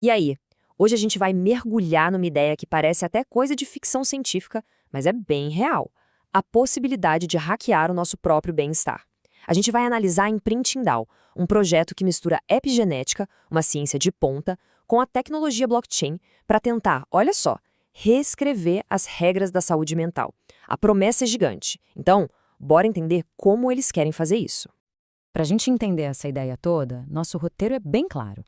E aí? Hoje a gente vai mergulhar numa ideia que parece até coisa de ficção científica, mas é bem real. A possibilidade de hackear o nosso próprio bem-estar. A gente vai analisar a Imprinting DAO, um projeto que mistura epigenética, uma ciência de ponta, com a tecnologia blockchain para tentar, olha só, reescrever as regras da saúde mental. A promessa é gigante. Então, bora entender como eles querem fazer isso. Para a gente entender essa ideia toda, nosso roteiro é bem claro.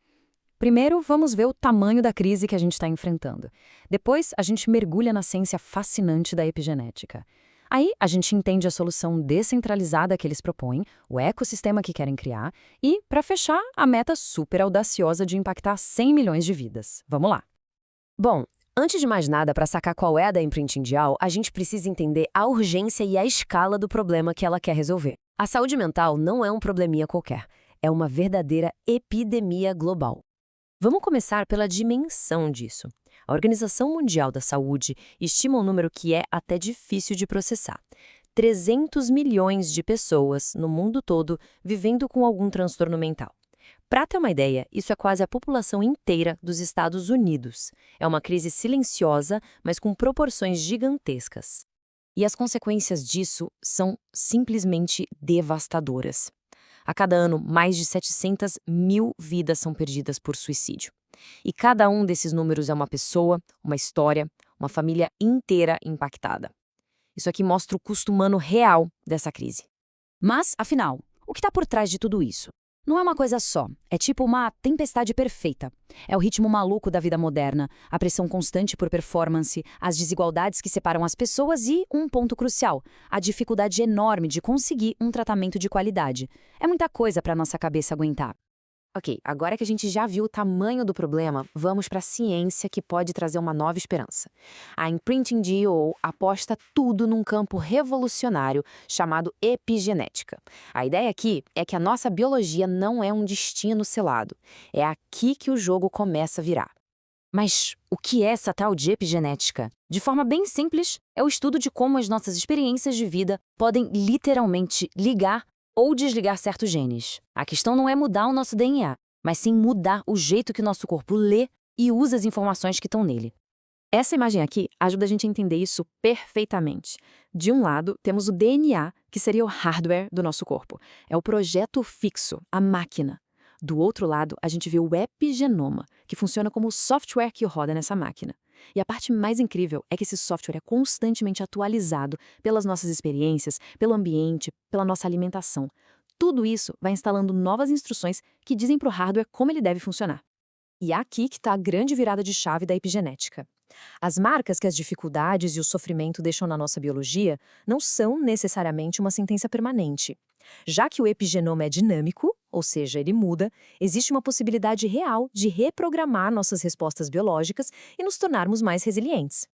Primeiro, vamos ver o tamanho da crise que a gente está enfrentando. Depois, a gente mergulha na ciência fascinante da epigenética. Aí, a gente entende a solução descentralizada que eles propõem, o ecossistema que querem criar e, para fechar, a meta super audaciosa de impactar 100 milhões de vidas. Vamos lá. Bom, antes de mais nada, para sacar qual é a da Imprinting DAO, a gente precisa entender a urgência e a escala do problema que ela quer resolver. A saúde mental não é um probleminha qualquer, é uma verdadeira epidemia global. Vamos começar pela dimensão disso. A Organização Mundial da Saúde estima um número que é até difícil de processar. 300 milhões de pessoas no mundo todo vivendo com algum transtorno mental. Para ter uma ideia, isso é quase a população inteira dos Estados Unidos. É uma crise silenciosa, mas com proporções gigantescas. E as consequências disso são simplesmente devastadoras. A cada ano, mais de 700 mil vidas são perdidas por suicídio. E cada um desses números é uma pessoa, uma história, uma família inteira impactada. Isso aqui mostra o custo humano real dessa crise. Mas, afinal, o que está por trás de tudo isso? Não é uma coisa só, é tipo uma tempestade perfeita. É o ritmo maluco da vida moderna, a pressão constante por performance, as desigualdades que separam as pessoas e, um ponto crucial, a dificuldade enorme de conseguir um tratamento de qualidade. É muita coisa para nossa cabeça aguentar. Ok, agora que a gente já viu o tamanho do problema, vamos para a ciência que pode trazer uma nova esperança. A Imprinting DAO aposta tudo num campo revolucionário chamado epigenética. A ideia aqui é que a nossa biologia não é um destino selado. É aqui que o jogo começa a virar. Mas o que é essa tal de epigenética? De forma bem simples, é o estudo de como as nossas experiências de vida podem literalmente ligar ou desligar certos genes. A questão não é mudar o nosso DNA, mas sim mudar o jeito que o nosso corpo lê e usa as informações que estão nele. Essa imagem aqui ajuda a gente a entender isso perfeitamente. De um lado, temos o DNA, que seria o hardware do nosso corpo. É o projeto fixo, a máquina. Do outro lado, a gente vê o epigenoma, que funciona como o software que roda nessa máquina. E a parte mais incrível é que esse software é constantemente atualizado pelas nossas experiências, pelo ambiente, pela nossa alimentação. Tudo isso vai instalando novas instruções que dizem para o hardware como ele deve funcionar. E é aqui que está a grande virada de chave da epigenética. As marcas que as dificuldades e o sofrimento deixam na nossa biologia não são necessariamente uma sentença permanente. Já que o epigenoma é dinâmico, ou seja, ele muda, existe uma possibilidade real de reprogramar nossas respostas biológicas e nos tornarmos mais resilientes.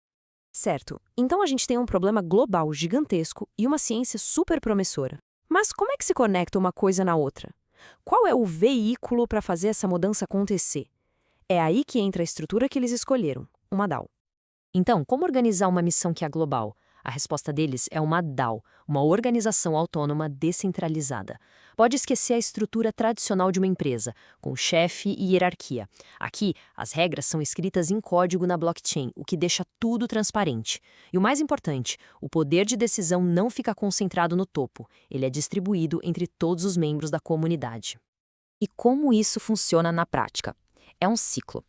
Certo, então a gente tem um problema global gigantesco e uma ciência super promissora. Mas como é que se conecta uma coisa na outra? Qual é o veículo para fazer essa mudança acontecer? É aí que entra a estrutura que eles escolheram, uma DAO. Então, como organizar uma missão que é global? A resposta deles é uma DAO, uma organização autônoma descentralizada. Pode esquecer a estrutura tradicional de uma empresa, com chefe e hierarquia. Aqui, as regras são escritas em código na blockchain, o que deixa tudo transparente. E o mais importante, o poder de decisão não fica concentrado no topo, ele é distribuído entre todos os membros da comunidade. E como isso funciona na prática? É um ciclo.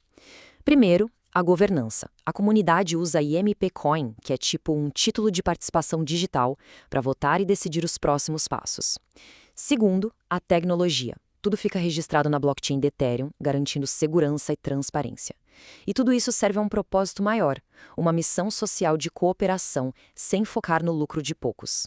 Primeiro, a governança. A comunidade usa IMP Coin, que é tipo um título de participação digital, para votar e decidir os próximos passos. Segundo, a tecnologia. Tudo fica registrado na blockchain de Ethereum, garantindo segurança e transparência. E tudo isso serve a um propósito maior, uma missão social de cooperação, sem focar no lucro de poucos.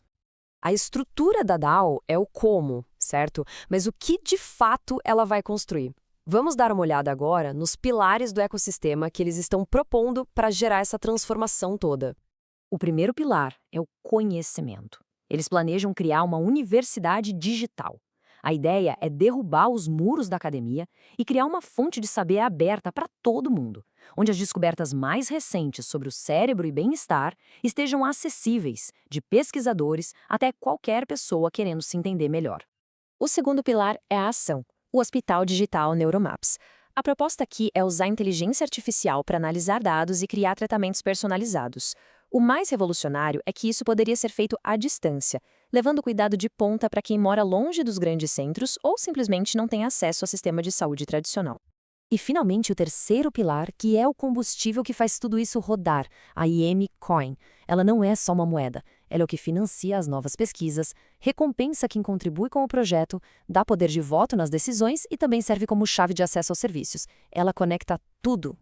A estrutura da DAO é o como, certo? Mas o que de fato ela vai construir? Vamos dar uma olhada agora nos pilares do ecossistema que eles estão propondo para gerar essa transformação toda. O primeiro pilar é o conhecimento. Eles planejam criar uma universidade digital. A ideia é derrubar os muros da academia e criar uma fonte de saber aberta para todo mundo, onde as descobertas mais recentes sobre o cérebro e bem-estar estejam acessíveis, de pesquisadores até qualquer pessoa querendo se entender melhor. O segundo pilar é a ação. O Hospital Digital Neuromaps. A proposta aqui é usar inteligência artificial para analisar dados e criar tratamentos personalizados. O mais revolucionário é que isso poderia ser feito à distância, levando cuidado de ponta para quem mora longe dos grandes centros ou simplesmente não tem acesso ao sistema de saúde tradicional. E, finalmente, o terceiro pilar, que é o combustível que faz tudo isso rodar, a IM Coin. Ela não é só uma moeda, ela é o que financia as novas pesquisas, recompensa quem contribui com o projeto, dá poder de voto nas decisões e também serve como chave de acesso aos serviços. Ela conecta tudo.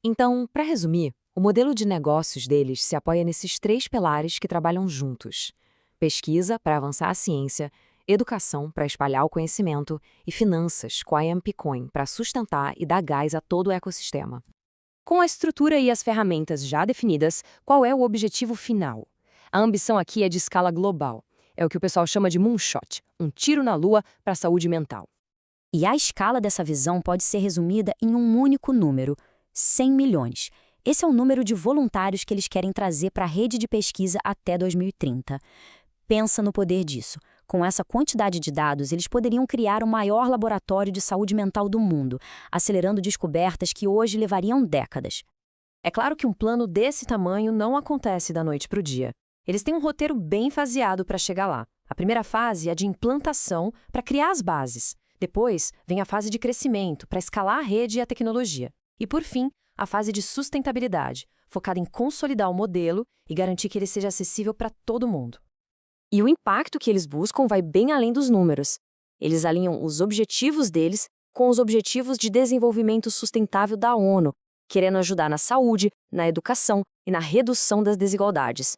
Então, para resumir, o modelo de negócios deles se apoia nesses três pilares que trabalham juntos: pesquisa para avançar a ciência, educação para espalhar o conhecimento e finanças com a AmpCoin para sustentar e dar gás a todo o ecossistema. Com a estrutura e as ferramentas já definidas, qual é o objetivo final? A ambição aqui é de escala global. É o que o pessoal chama de moonshot, um tiro na lua para a saúde mental. E a escala dessa visão pode ser resumida em um único número: 100 milhões. Esse é o número de voluntários que eles querem trazer para a rede de pesquisa até 2030. Pensa no poder disso. Com essa quantidade de dados, eles poderiam criar o maior laboratório de saúde mental do mundo, acelerando descobertas que hoje levariam décadas. É claro que um plano desse tamanho não acontece da noite para o dia. Eles têm um roteiro bem faseado para chegar lá. A primeira fase é de implantação para criar as bases. Depois, vem a fase de crescimento para escalar a rede e a tecnologia. E, por fim, a fase de sustentabilidade, focada em consolidar o modelo e garantir que ele seja acessível para todo mundo. E o impacto que eles buscam vai bem além dos números. Eles alinham os objetivos deles com os Objetivos de Desenvolvimento Sustentável da ONU, querendo ajudar na saúde, na educação e na redução das desigualdades.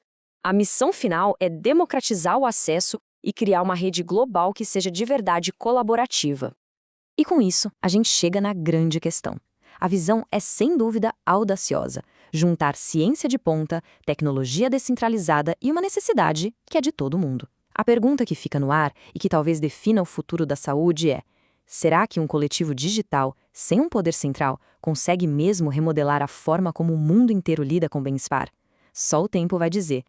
A missão final é democratizar o acesso e criar uma rede global que seja de verdade colaborativa. E com isso, a gente chega na grande questão. A visão é sem dúvida audaciosa: juntar ciência de ponta, tecnologia descentralizada e uma necessidade que é de todo mundo. A pergunta que fica no ar e que talvez defina o futuro da saúde é: será que um coletivo digital, sem um poder central, consegue mesmo remodelar a forma como o mundo inteiro lida com o bem-estar? Só o tempo vai dizer.